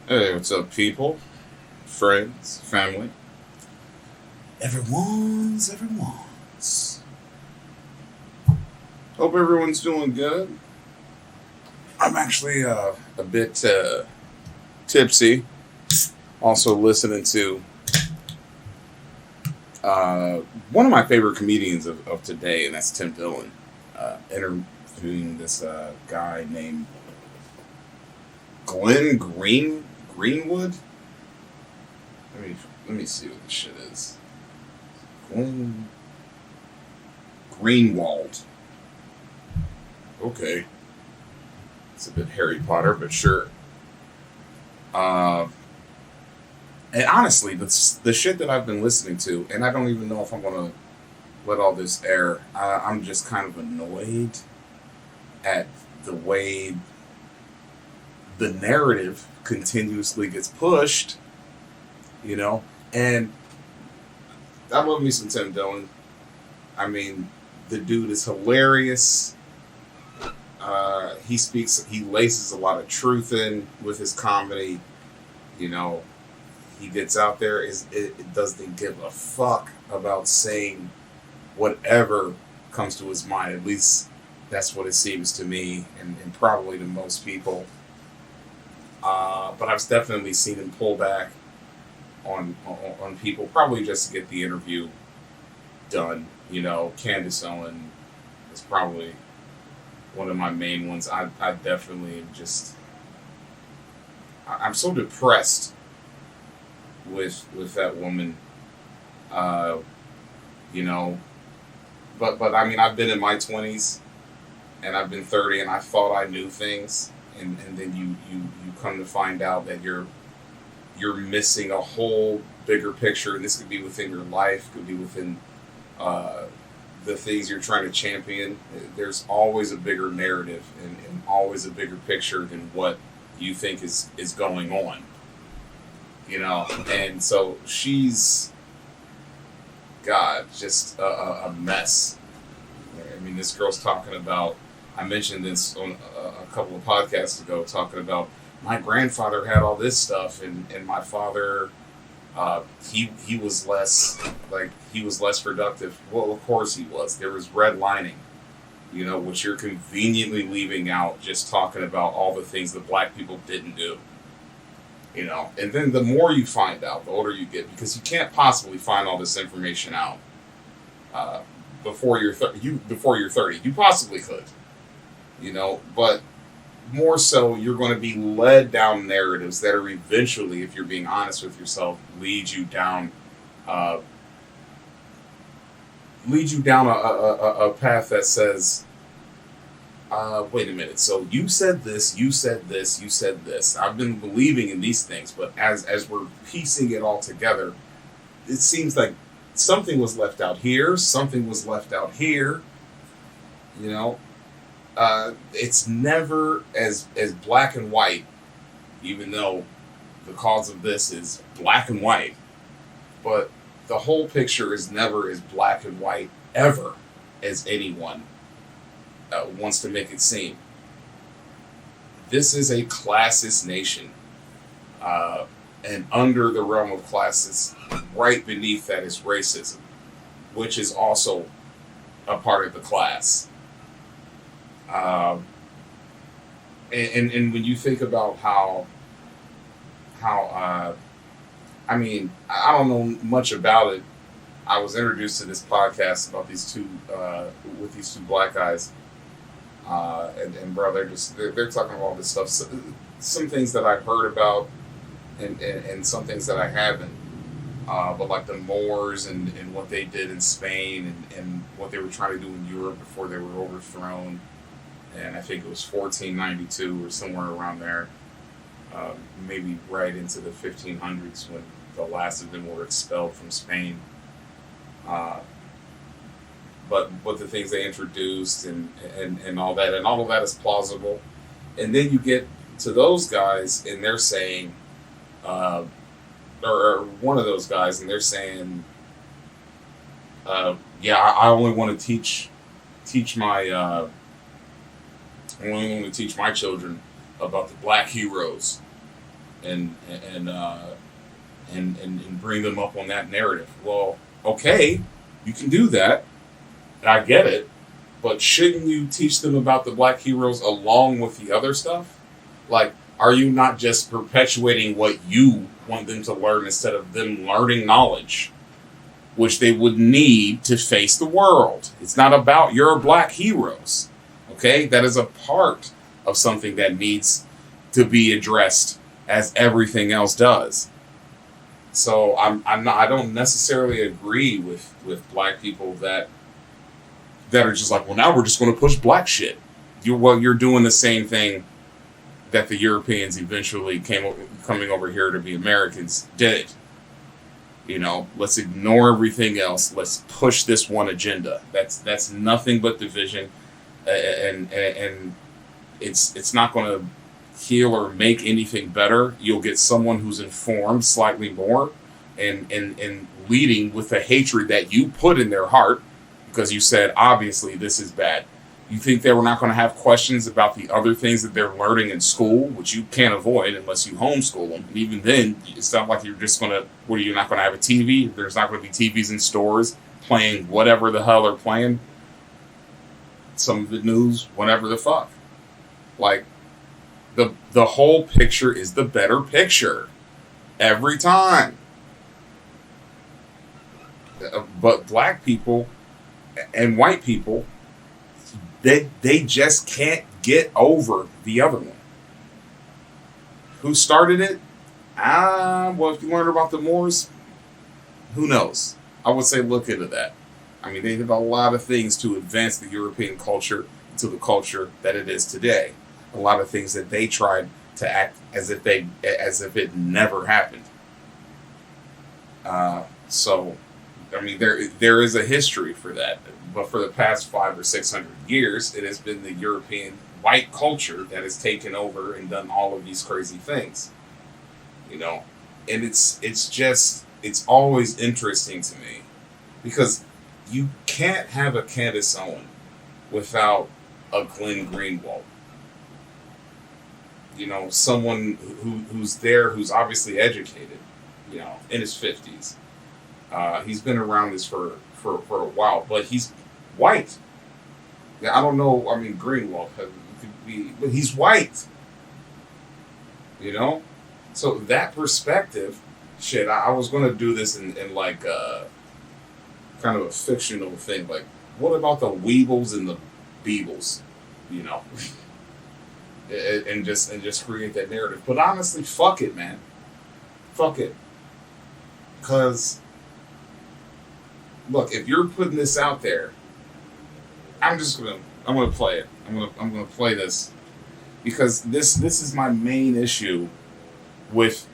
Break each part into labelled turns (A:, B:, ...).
A: Hey, what's up, people? Friends, family. Everyone's. Hope everyone's doing good. I'm actually a bit tipsy. Also listening to uh, one of my favorite comedians of today, and that's Tim Dillon, interviewing this guy named Glenn Greenwood. Let me see what this shit is. Glenn Greenwald. Okay, it's a bit Harry Potter, but sure. Uh, and honestly, the shit that I've been listening to, and I don't even know if I'm gonna let all this air. I'm just kind of annoyed at the way the narrative continuously gets pushed, you know. And I love me some Tim Dillon. I mean, the dude is hilarious. He laces a lot of truth in with his comedy. You know, he gets out there. It doesn't give a fuck about saying whatever comes to his mind. At least that's what it seems to me, and probably to most people. But I've definitely seen him pull back on people, probably just to get the interview done. You know, Candace Owen is probably one of my main ones. I definitely just I'm so depressed with that woman. Uh, you know, but I mean, I've been in my 20s and I've been 30, and I thought I knew things, and then you come to find out that you're missing a whole bigger picture, and this could be within your life, could be within uh, the things you're trying to champion. There's always a bigger narrative, and always a bigger picture than what you think is going on. You know, and so she's God, just a mess. I mean, this girl's talking about. I mentioned this on a couple of podcasts ago, talking about my grandfather had all this stuff, and my father, he was less he was less productive. Well, of course he was. There was redlining, you know, which you're conveniently leaving out, just talking about all the things that black people didn't do. You know, and then the more you find out, the older you get, because you can't possibly find all this information out uh, before you're 30. You possibly could, you know, but more so you're going to be led down narratives that are eventually, if you're being honest with yourself, uh, lead you down a path that says, wait a minute. So you said this, you said this, you said this. I've been believing in these things, but as we're piecing it all together, it seems like something was left out here, something was left out here. You know, it's never as black and white, even though the cause of this is black and white. But the whole picture is never as black and white ever as anyone wants to make it seem. This is a classist nation, and under the realm of classes, right beneath that is racism, which is also a part of the class. Um, and when you think about how I mean, I don't know much about it. I was introduced to this podcast about these two with these two black guys, and bro, they're talking about all this stuff. So, some things that I've heard about, and some things that I haven't. But like the Moors and what they did in Spain, and what they were trying to do in Europe before they were overthrown, and I think it was 1492 or somewhere around there, maybe right into the 1500s when the last of them were expelled from Spain. Uh, but the things they introduced, and all of that is plausible. And then you get to those guys, and they're saying, uh, or one of those guys, and they're saying, yeah, I only want to teach my I only want to teach my children about the black heroes. and and uh, and bring them up on that narrative. Well, okay, you can do that, and I get it, but shouldn't you teach them about the black heroes along with the other stuff? Like, are you not just perpetuating what you want them to learn instead of them learning knowledge, which they would need to face the world? It's not about your black heroes. Okay? That is a part of something that needs to be addressed as everything else does. So I'm not, I don't necessarily agree with black people that are just like, well, now we're just going to push black shit. You're doing the same thing that the Europeans eventually coming over here to be Americans did. You know, let's ignore everything else. Let's push this one agenda. That's nothing but division, and it's not going to heal or make anything better. You'll get someone who's informed slightly more, and leading with the hatred that you put in their heart because you said obviously this is bad. You think they were not going to have questions about the other things that they're learning in school, which you can't avoid unless you homeschool them. And even then, it's not like you're just going to, what are you not going to have a TV? There's not going to be TVs in stores playing whatever the hell they're playing. Some of the news, whatever the fuck. Like, the whole picture is the better picture. Every time. But black people and white people, they just can't get over the other one. Who started it? Well, if you learn about the Moors, who knows? I would say look into that. I mean, they did a lot of things to advance the European culture to the culture that it is today. A lot of things that they tried to act as if it never happened. So, I mean, there is a history for that. But for the past 500 or 600 years, it has been the European white culture that has taken over and done all of these crazy things. You know, and it's always interesting to me because you can't have a Candace Owen without a Glenn Greenwald. You know, someone who's there, who's obviously educated, you know, in his 50s. He's been around this for a while, but he's white. Yeah, I don't know. I mean, Greenwald could be, but he's white. You know, so that perspective, shit. I was going to do this in like kind of a fictional thing. Like, what about the Weebles and the Beebles? You know, and just create that narrative. But honestly, fuck it, man. Fuck it, because look, if you're putting this out there, I'm gonna play it. I'm gonna play this because this is my main issue with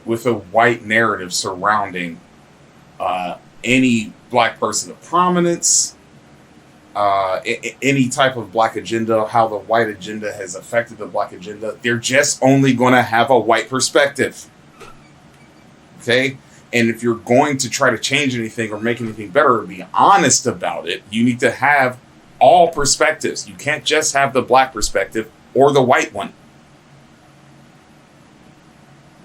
A: a white narrative surrounding any black person of prominence, any type of black agenda, how the white agenda has affected the black agenda. They're just only gonna have a white perspective. Okay? And if you're going to try to change anything or make anything better or be honest about it, you need to have all perspectives. You can't just have the black perspective or the white one.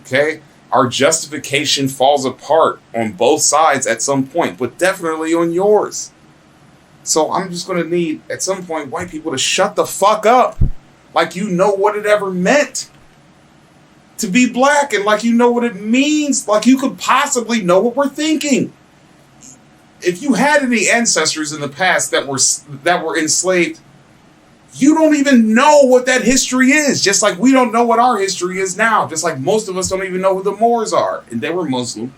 A: Okay? Our justification falls apart on both sides at some point, but definitely on yours. So I'm just going to need, at some point, white people to shut the fuck up. Like you know what it ever meant to be black, and like you know what it means, like you could possibly know what we're thinking. If you had any ancestors in the past that were enslaved, you don't even know what that history is. Just like we don't know what our history is now. Just like most of us don't even know who the Moors are, and they were Muslim,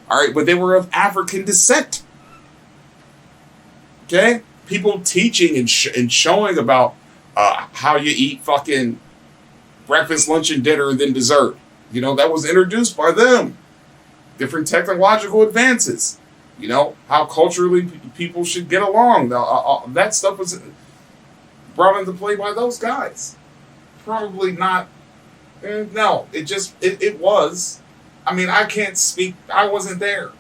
A: all right, but they were of African descent. Okay, people teaching and showing about how you eat fucking breakfast, lunch, and dinner, and then dessert. You know, that was introduced by them. Different technological advances. You know, how culturally people should get along. That stuff was brought into play by those guys. Probably not. No, it was. I mean, I can't speak. I wasn't there.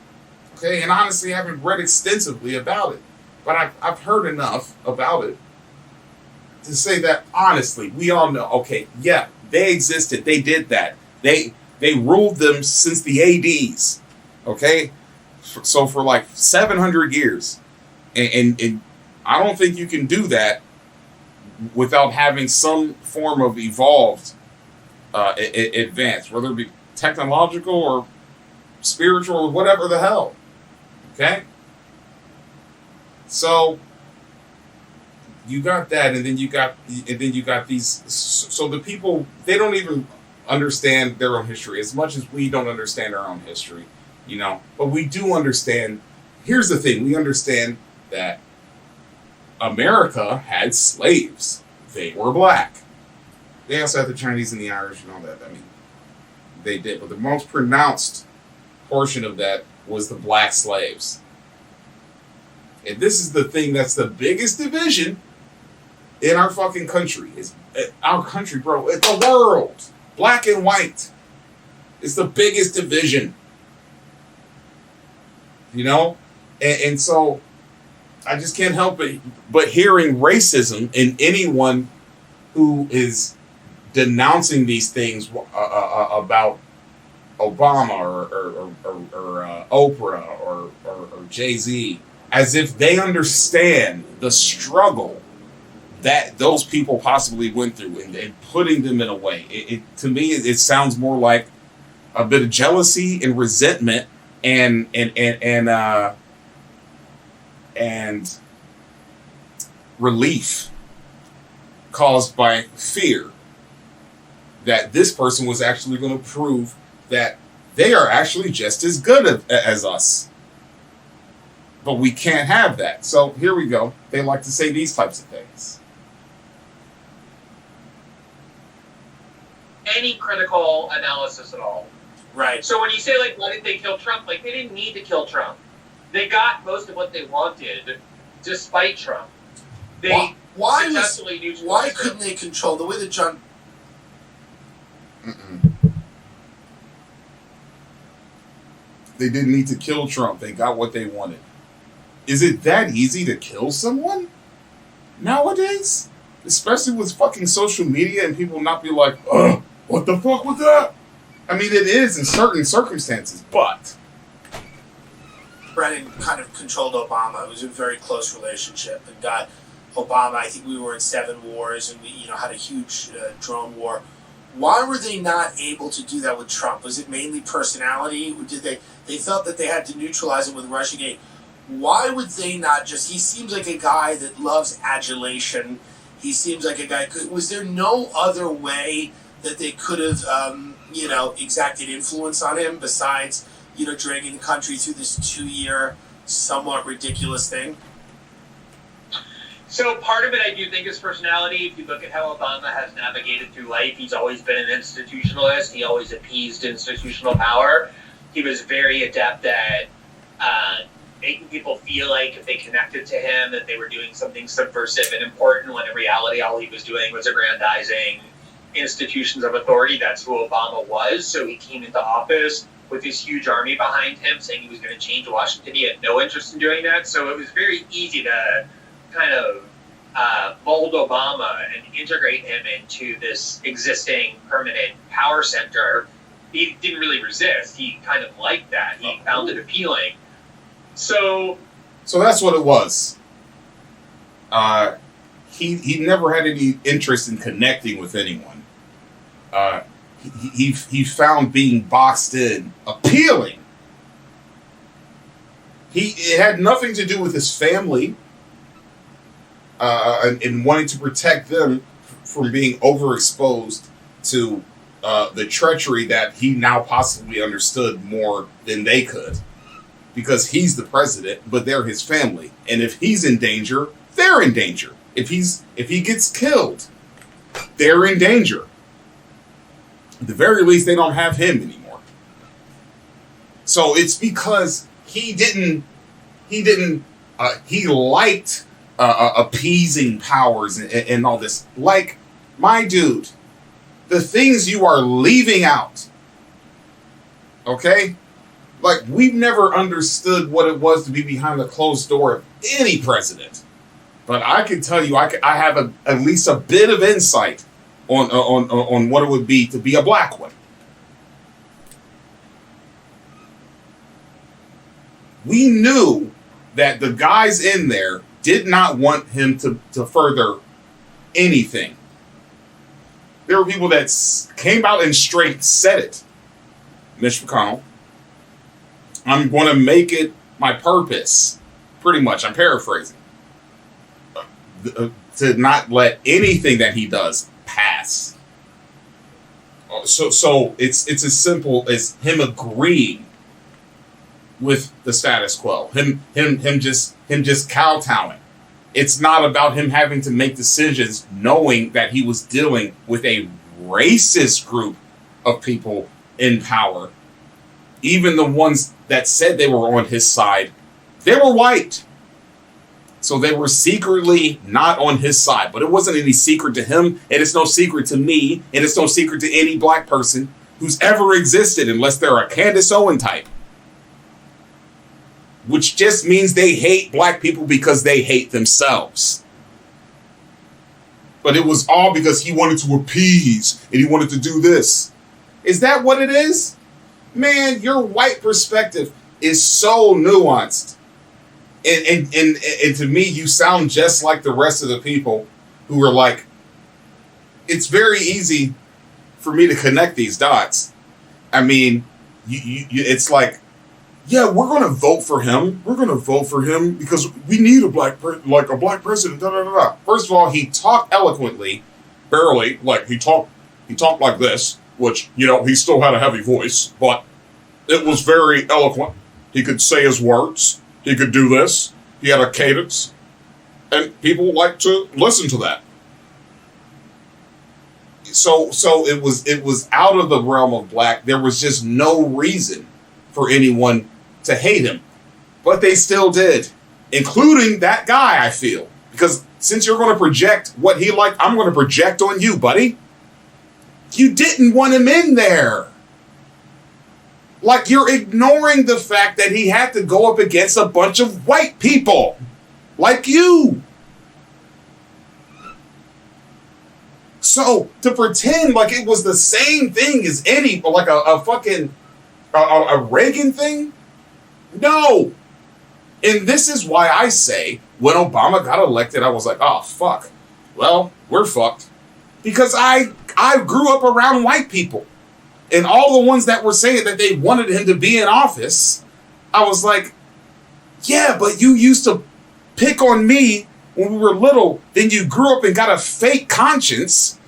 A: Okay, and honestly, I haven't read extensively about it. But I've heard enough about it to say that honestly, we all know, okay, yeah, they existed. They did that. They ruled them since the ADs. Okay, so for like 700 years, and I don't think you can do that without having some form of evolved advance, whether it be technological or spiritual or whatever the hell. Okay, so you got that, and then you got these. So the people, they don't even understand their own history as much as we don't understand our own history, But we do understand. Here's the thing: we understand that America had slaves. They were black. They also had the Chinese and the Irish and all that. I mean, they did, but the most pronounced portion of that was the black slaves. And this is the thing that's the biggest division in our fucking country. Is our country, bro. It's the world. Black and white. It's the biggest division. And so I just can't help it but hearing racism in anyone who is denouncing these things about Obama or Oprah or Jay-Z, as if they understand the struggle that those people possibly went through and putting them in a way. To me, it sounds more like a bit of jealousy and resentment and relief caused by fear that this person was actually going to prove that they are actually just as good as us. But we can't have that. So here we go. They like to say these types of things.
B: Any critical analysis at all.
C: Right.
B: So when you say, like, why did they kill Trump? Like, they didn't need to kill Trump. They got most of what they wanted despite Trump. They
C: why
B: successfully
C: couldn't they control the way that John...
A: They didn't need to kill Trump. They got what they wanted. Is it that easy to kill someone nowadays? Especially with fucking social media and people not be like, what the fuck was that? I mean, it is in certain circumstances, but...
C: Brennan kind of controlled Obama. It was a very close relationship and got Obama. I think we were in 7 wars and we, had a huge drone war. Why were they not able to do that with Trump? Was it mainly personality? Or did they felt that they had to neutralize him with Russiagate? Why would they not just... He seems like a guy that loves adulation. He seems like a guy... Was there no other way that they could have, exacted influence on him besides, dragging the country through this 2-year, somewhat ridiculous thing?
B: So part of it, I do think, is personality. If you look at how Obama has navigated through life, he's always been an institutionalist. He always appeased institutional power. He was very adept at making people feel like if they connected to him that they were doing something subversive and important, when in reality all he was doing was aggrandizing institutions of authority. That's who Obama was. So he came into office with this huge army behind him saying he was going to change Washington. He had no interest in doing that. So it was very easy to kind of mold Obama and integrate him into this existing permanent power center. He didn't really resist. He kind of liked that. He found it appealing. So
A: that's what it was. He never had any interest in connecting with anyone. He found being boxed in appealing. It had nothing to do with his family and wanting to protect them from being overexposed to the treachery that he now possibly understood more than they could. Because he's the president, but they're his family. And if he's in danger, they're in danger. If he gets killed, they're in danger. At the very least, they don't have him anymore. So it's because he liked appeasing powers and all this. Like, my dude, the things you are leaving out, okay? Like, we've never understood what it was to be behind the closed door of any president. But I can tell you, I have at least a bit of insight on what it would be to be a black one. we knew that the guys in there did not want him to further anything. There were people that came out and straight said it. Mitch McConnell, I'm going to make it my purpose, pretty much, I'm paraphrasing, to not let anything that he does pass. So it's as simple as him agreeing with the status quo. Him just kowtowing. It's not about him having to make decisions knowing that he was dealing with a racist group of people in power. Even the ones that said they were on his side, they were white. So they were secretly not on his side. But it wasn't any secret to him, and it's no secret to me, and it's no secret to any black person who's ever existed unless they're a Candace Owen type. Which just means they hate black people because they hate themselves. But it was all because he wanted to appease and he wanted to do this. Is that what it is? Man, your white perspective is so nuanced. And to me, you sound just like the rest of the people who are like, it's very easy for me to connect these dots. I mean, it's like, yeah, we're going to vote for him. We're going to vote for him because we need a black president. Da, da, da, da. First of all, he talked eloquently, barely. Like he talked like this, which, you know, he still had a heavy voice, but it was very eloquent. He could say his words. He could do this. He had a cadence, and people like to listen to that. So it was out of the realm of black. There was just no reason for anyone to hate him. But they still did. Including that guy, I feel. Because since you're going to project what he liked, I'm going to project on you, buddy. You didn't want him in there. Like, you're ignoring the fact that he had to go up against a bunch of white people. Like you. So, to pretend like it was the same thing as any, like a fucking a Reagan thing? No. And this is why I say, when Obama got elected, I was like, oh, fuck. Well, we're fucked. Because I grew up around white people. And all the ones that were saying that they wanted him to be in office, I was like, yeah, but you used to pick on me when we were little. Then you grew up and got a fake conscience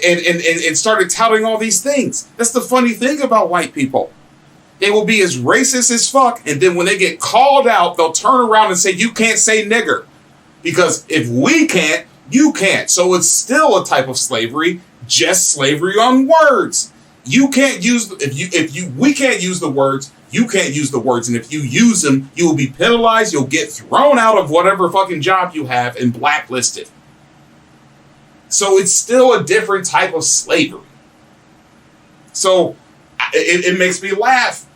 A: and started touting all these things. That's the funny thing about white people. They will be as racist as fuck, and then when they get called out, they'll turn around and say, you can't say nigger. Because if we can't, you can't. So it's still a type of slavery, just slavery on words. You can't use, we can't use the words, you can't use the words, and if you use them, you will be penalized, you'll get thrown out of whatever fucking job you have and blacklisted. So it's still a different type of slavery. So it makes me laugh.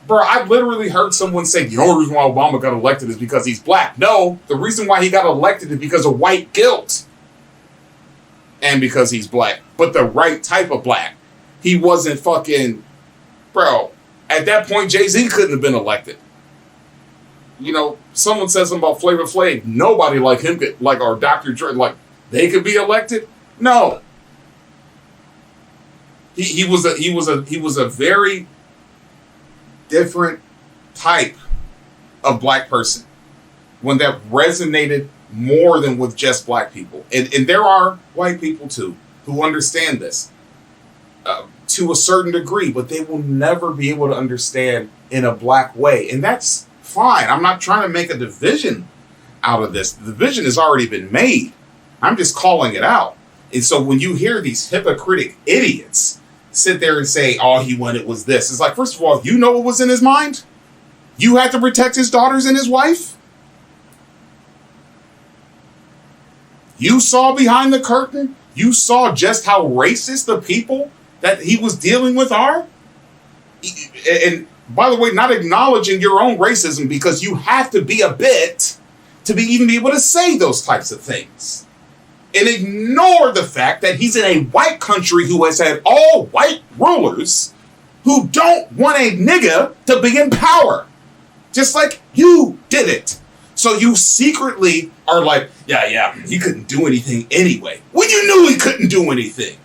A: Bro, I've literally heard someone say, the only reason why Obama got elected is because he's black. No, the reason why he got elected is because of white guilt. And because he's black. But the right type of black. He wasn't fucking... Bro, at that point, Jay-Z couldn't have been elected. You know, someone says something about Flavor Flav. Nobody like him could, like, or Dr. Dre, like, they could be elected? No. He was a very different type of black person. One that resonated more than with just black people. And there are white people too who understand this to a certain degree, but they will never be able to understand in a black way. And that's fine. I'm not trying to make a division out of this. The division has already been made. I'm just calling it out. And so when you hear these hypocritic idiots sit there and say, all he wanted was this, it's like, first of all, you know what was in his mind? You had to protect his daughters and his wife? You saw behind the curtain? You saw just how racist the people that he was dealing with are? And by the way, not acknowledging your own racism, because you have to be a bit to even be able to say those types of things. And ignore the fact that he's in a white country who has had all white rulers who don't want a nigga to be in power. Just like you did it. So you secretly are like, yeah, he couldn't do anything anyway. When you knew he couldn't do anything.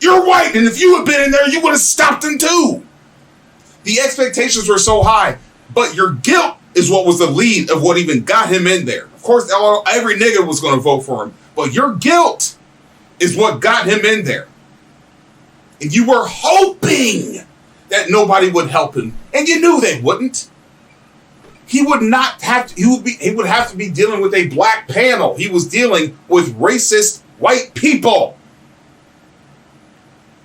A: You're white, and if you had been in there, you would have stopped him too. The expectations were so high, but your guilt is what was the lead of what even got him in there. Of course, every nigga was going to vote for him, but your guilt is what got him in there. And you were hoping that nobody would help him, and you knew they wouldn't. He would not have to, he would have to be dealing with a black panel. He was dealing with racist white people.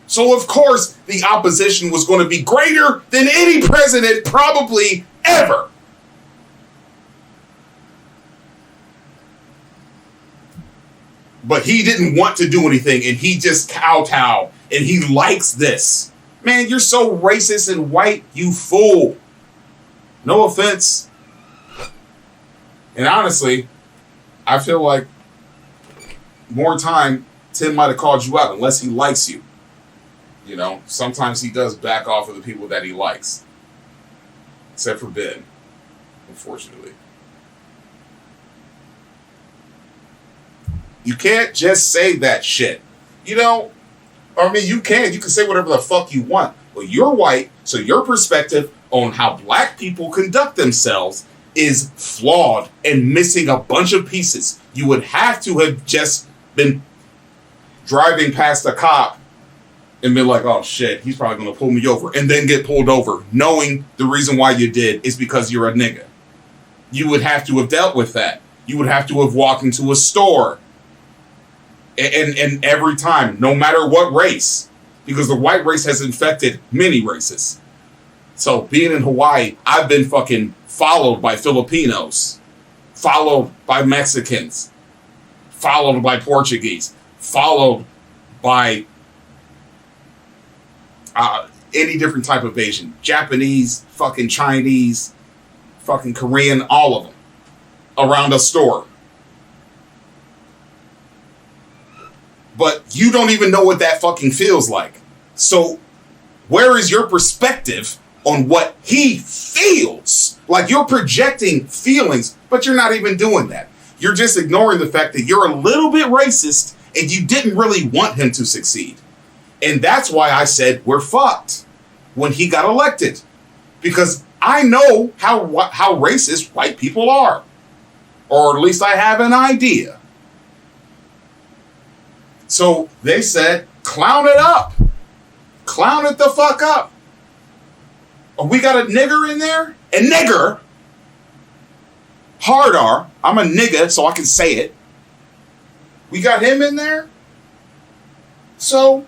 A: So of course the opposition was going to be greater than any president probably ever. But he didn't want to do anything, and he just kowtowed, and he likes this. Man, you're so racist and white, you fool. No offense. And honestly, I feel like more time Tim might have called you out unless he likes you. You know, sometimes he does back off of the people that he likes. Except for Ben, unfortunately. You can't just say that shit. You know, I mean, you can say whatever the fuck you want. But you're white, so your perspective on how black people conduct themselves is flawed and missing a bunch of pieces. You would have to have just been driving past a cop and been like, oh shit, he's probably going to pull me over, and then get pulled over, knowing the reason why you did is because you're a nigga. You would have to have dealt with that. You would have to have walked into a store. And every time, no matter what race, because the white race has infected many races. So being in Hawaii, I've been fucking followed by Filipinos, followed by Mexicans, followed by Portuguese, followed by any different type of Asian, Japanese, fucking Chinese, fucking Korean, all of them around a store. But you don't even know what that fucking feels like. So where is your perspective on what he feels? Like, you're projecting feelings, but you're not even doing that. You're just ignoring the fact that you're a little bit racist and you didn't really want him to succeed. And that's why I said we're fucked when he got elected. Because I know how racist white people are. Or at least I have an idea. So they said, clown it up. Clown it the fuck up. We got a nigger in there? A nigger? Hard R. I'm a nigga, so I can say it. We got him in there? So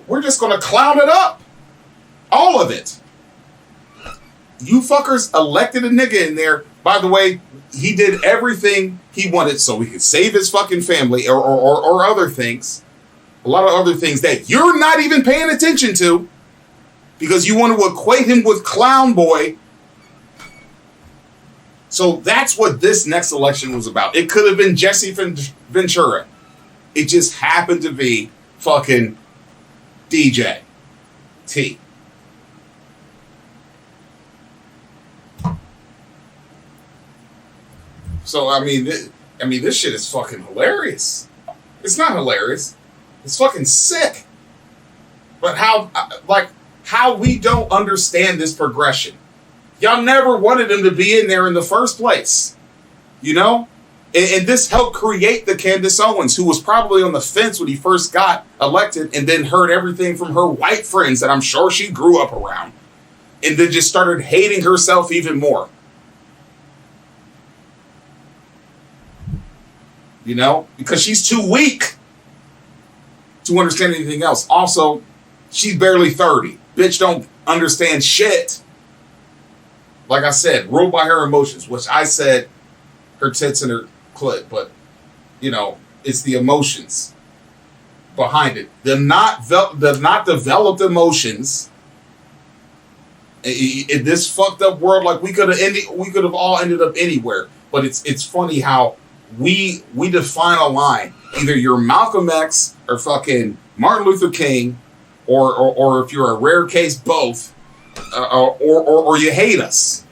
A: we're just going to clown it up. All of it. You fuckers elected a nigga in there. By the way, he did everything he wanted so he could save his fucking family or other things. A lot of other things that you're not even paying attention to because you want to equate him with Clown Boy. So that's what this next election was about. It could have been Jesse Ventura. It just happened to be fucking DJ T. So I mean, this shit is fucking hilarious. It's not hilarious. It's fucking sick. But how we don't understand this progression. Y'all never wanted him to be in there in the first place. You know? And this helped create the Candace Owens, who was probably on the fence when he first got elected and then heard everything from her white friends that I'm sure she grew up around. And then just started hating herself even more. You know? Because she's too weak to understand anything else. Also, she's barely 30. Bitch don't understand shit. Like I said, ruled by her emotions, which I said her tits and her clit, but, you know, it's the emotions behind it. The not developed emotions in this fucked up world. Like, we could have all ended up anywhere. But it's funny how we define a line. Either you're Malcolm X or fucking Martin Luther King, or if you're a rare case, both, or you hate us.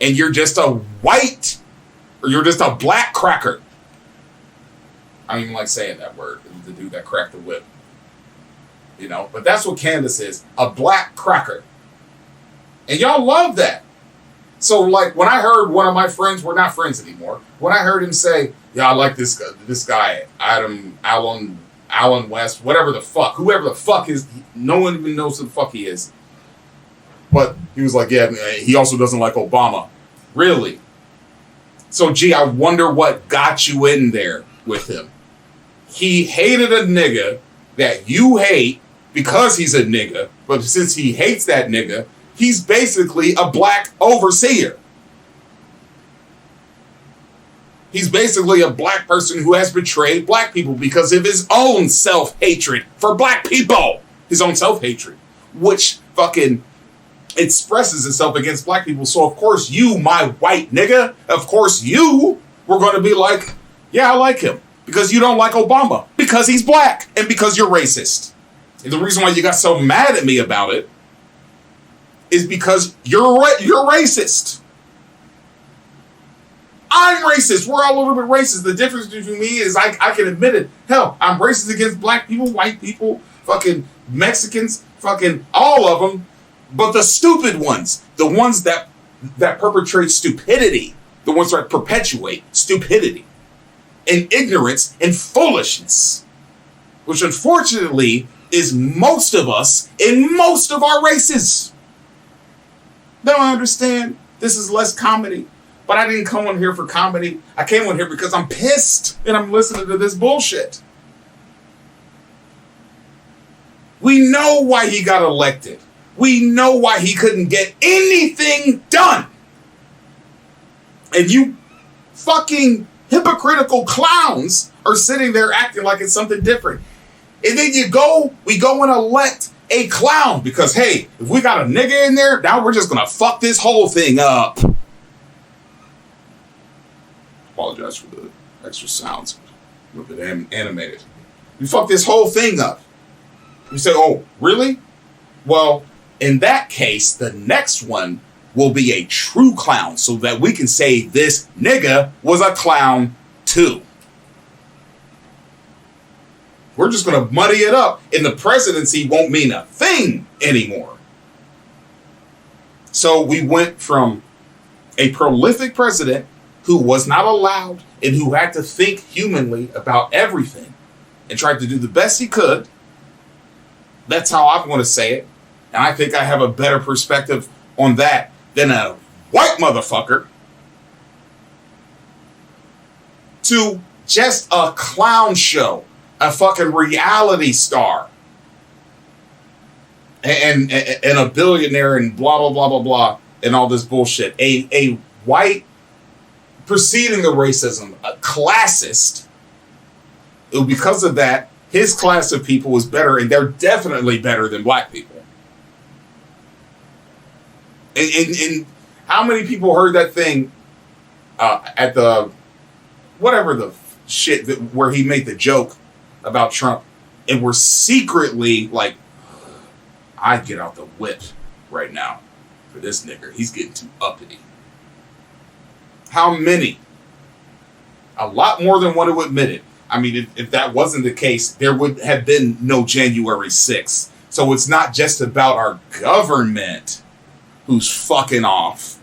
A: and you're just a white, or you're just a black cracker. I don't even like saying that word, the dude that cracked the whip. You know, but that's what Candace is, a black cracker. And y'all love that. So, like, when I heard one of my friends, we're not friends anymore, when I heard him say, yeah, I like this guy, Alan West, whoever the fuck is, no one even knows who the fuck he is. But he was like, yeah, he also doesn't like Obama. Really? So, gee, I wonder what got you in there with him. He hated a nigga that you hate because he's a nigga, but since he hates that nigga, he's basically a black overseer. He's basically a black person who has betrayed black people because of his own self-hatred for black people. His own self-hatred, which fucking expresses itself against black people. So of course you, my white nigga, of course you were going to be like, yeah, I like him. Because you don't like Obama. Because he's black. And because you're racist. And the reason why you got so mad at me about it is because you're racist. I'm racist. We're all a little bit racist. The difference between me is I can admit it. Hell, I'm racist against black people, white people, fucking Mexicans, fucking all of them. But the stupid ones, the ones that perpetrate stupidity, the ones that perpetuate stupidity and ignorance and foolishness, which unfortunately is most of us in most of our races. Now I understand this is less comedy, but I didn't come on here for comedy. I came on here because I'm pissed and I'm listening to this bullshit. We know why he got elected. We know why he couldn't get anything done. And you fucking hypocritical clowns are sitting there acting like it's something different. And then we go and elect a clown because, hey, if we got a nigga in there, now we're just going to fuck this whole thing up. Apologize for the extra sounds. A little bit animated. We fuck this whole thing up. You say, oh, really? Well, in that case, the next one will be a true clown so that we can say this nigga was a clown too. We're just going to muddy it up and the presidency won't mean a thing anymore. So we went from a prolific president who was not allowed and who had to think humanly about everything and tried to do the best he could. That's how I'm going to say it. And I think I have a better perspective on that than a white motherfucker, to just a clown show, a fucking reality star, and a billionaire and blah, blah, blah, blah, blah, and all this bullshit. A white, preceding the racism, a classist. Because of that, his class of people was better, and they're definitely better than black people. And how many people heard that thing at the whatever the shit where he made the joke about Trump and were secretly like, I'd get out the whip right now for this nigger. He's getting too uppity. How many? A lot more than what it admitted. I mean, if that wasn't the case, there would have been no January 6th. So it's not just about our government who's fucking off.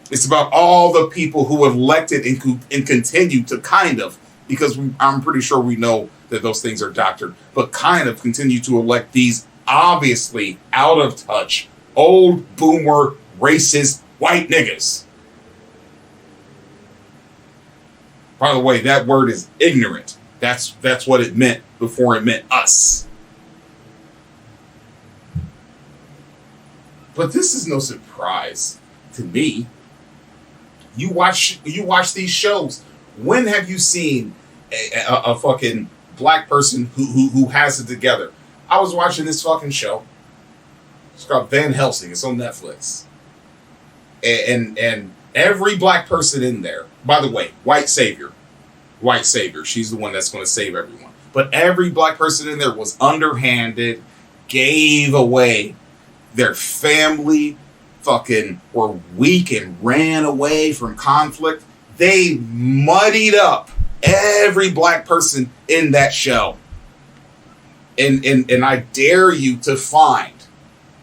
A: It's about all the people who have elected and continue to kind of, because I'm pretty sure we know that those things are doctored, but kind of continue to elect these obviously out of touch, old boomer, racist white niggas. By the way, that word is ignorant. That's what it meant before it meant us. But this is no surprise to me. You watch these shows. When have you seen a fucking black person who has it together? I was watching this fucking show. It's called Van Helsing. It's on Netflix. And every black person in there, by the way, white savior. She's the one that's going to save everyone. But every black person in there was underhanded, gave away their family, fucking were weak and ran away from conflict. They muddied up every black person in that show. And I dare you to find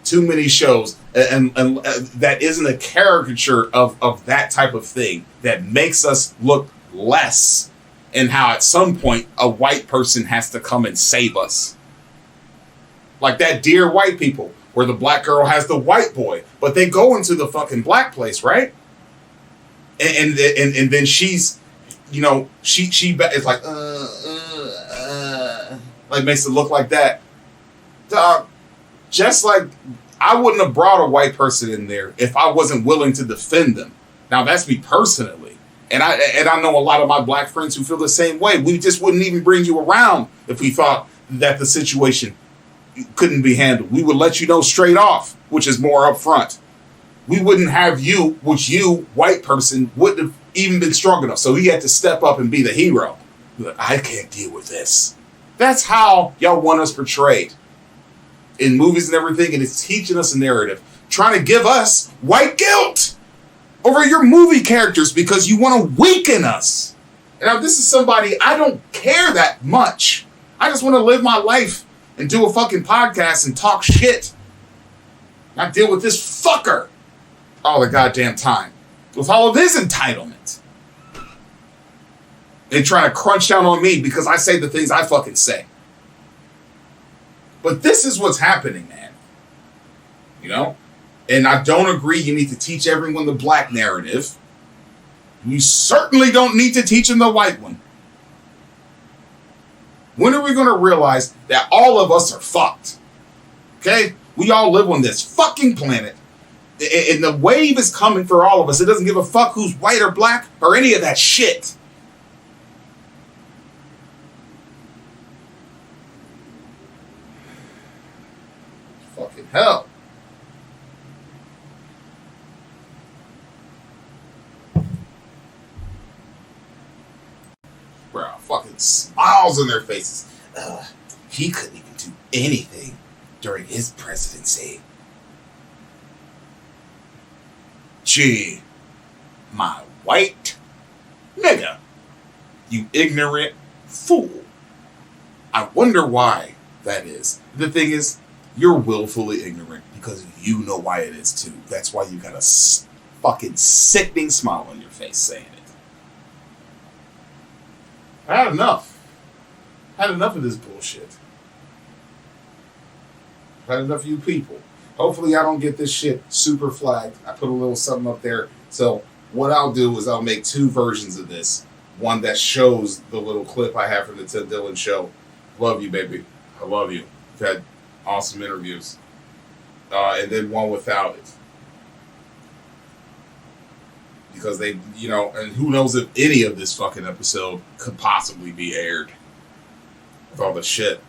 A: too many shows and that isn't a caricature of that type of thing that makes us look less, and how at some point a white person has to come and save us. Like that Dear White People, where the black girl has the white boy, but they go into the fucking black place, right? And then she's, you know, she it's like like makes it look like that. Dog, just like I wouldn't have brought a white person in there if I wasn't willing to defend them. Now that's me personally. And I know a lot of my black friends who feel the same way. We just wouldn't even bring you around if we thought that the situation couldn't be handled. We would let you know straight off, which is more upfront. We wouldn't have you, which you, white person, wouldn't have even been strong enough. So he had to step up and be the hero. Like, I can't deal with this. That's how y'all want us portrayed in movies and everything, and it's teaching us a narrative, trying to give us white guilt over your movie characters because you want to weaken us. And now this is somebody I don't care that much. I just want to live my life and do a fucking podcast and talk shit. Not deal with this fucker all the goddamn time with all of his entitlement. And trying to crunch down on me because I say the things I fucking say. But this is what's happening, man. You know? And I don't agree you need to teach everyone the black narrative. You certainly don't need to teach them the white one. When are we going to realize that all of us are fucked? Okay? We all live on this fucking planet. And the wave is coming for all of us. It doesn't give a fuck who's white or black or any of that shit. Fucking hell. Bro, fucking smiles on their faces. He couldn't even do anything during his presidency. Gee, my white nigga, you ignorant fool. I wonder why that is. The thing is, you're willfully ignorant because you know why it is too. That's why you got a fucking sickening smile on your face saying it. I had enough. I had enough of this bullshit. I had enough of you people. Hopefully I don't get this shit super flagged. I put a little something up there. So what I'll do is I'll make two versions of this. One that shows the little clip I have from the Ted Dillon show. Love you, baby. I love you. You've had awesome interviews. And then one without it. Because they, you know, and who knows if any of this fucking episode could possibly be aired. With all the shit.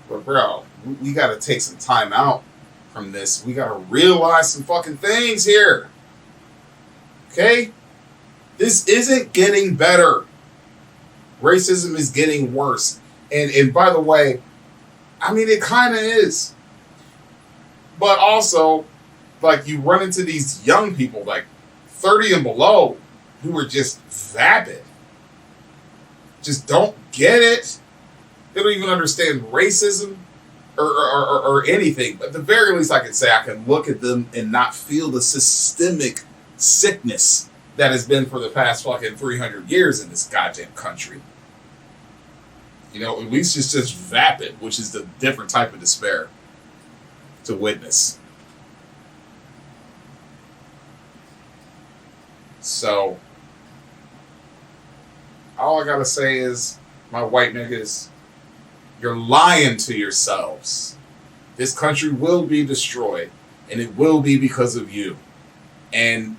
A: But bro, we gotta take some time out from this. We gotta realize some fucking things here. Okay? This isn't getting better. Racism is getting worse. And by the way, I mean, it kind of is. But also, like, you run into these young people, like 30 and below, who are just vapid. Just don't get it. They don't even understand racism or anything. But at the very least, I can say I can look at them and not feel the systemic sickness that has been for the past fucking 300 years in this goddamn country. You know, at least it's just vapid, which is the different type of despair to witness. So, all I gotta say is, my white niggas, you're lying to yourselves. This country will be destroyed, and it will be because of you. And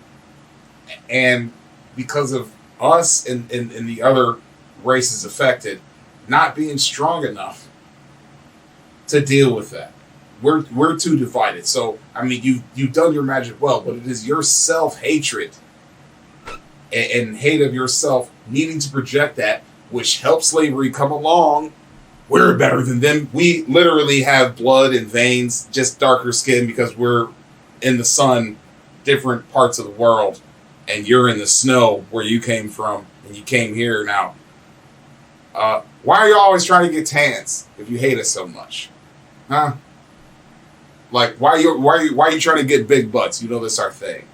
A: because of us and the other races affected not being strong enough to deal with that. We're too divided. So, I mean, you've done your magic well, but it is your self-hatred and hate of yourself needing to project that, which helped slavery come along we're better than them. We literally have blood and veins, just darker skin because we're in the sun, different parts of the world, and you're in the snow where you came from, and you came here now. Why are you always trying to get tans if you hate us so much? Huh? Like, why are you trying to get big butts? You know that's our thing.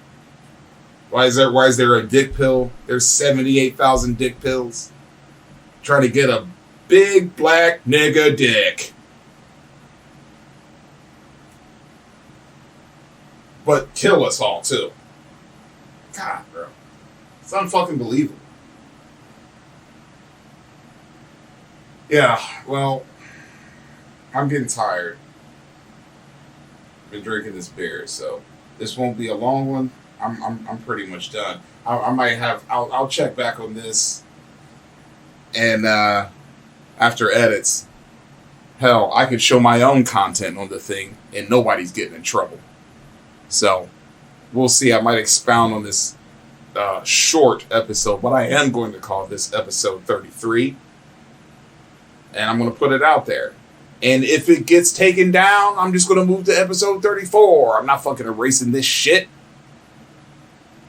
A: Why is there a dick pill? There's 78,000 dick pills. Trying to get a big black nigga dick. But kill us all too. God, bro. It's unfucking believable. Yeah, well, I'm getting tired. Been drinking this beer, so this won't be a long one. I'm pretty much done. I might have. I'll check back on this, and after edits, hell, I could show my own content on the thing, and nobody's getting in trouble. So we'll see. I might expound on this short episode, but I am going to call this episode 33. And I'm going to put it out there. And if it gets taken down, I'm just going to move to episode 34. I'm not fucking erasing this shit.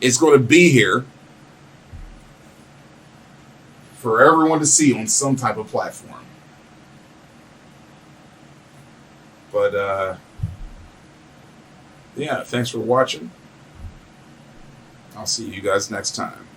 A: It's going to be here for everyone to see on some type of platform. But, yeah, thanks for watching. I'll see you guys next time.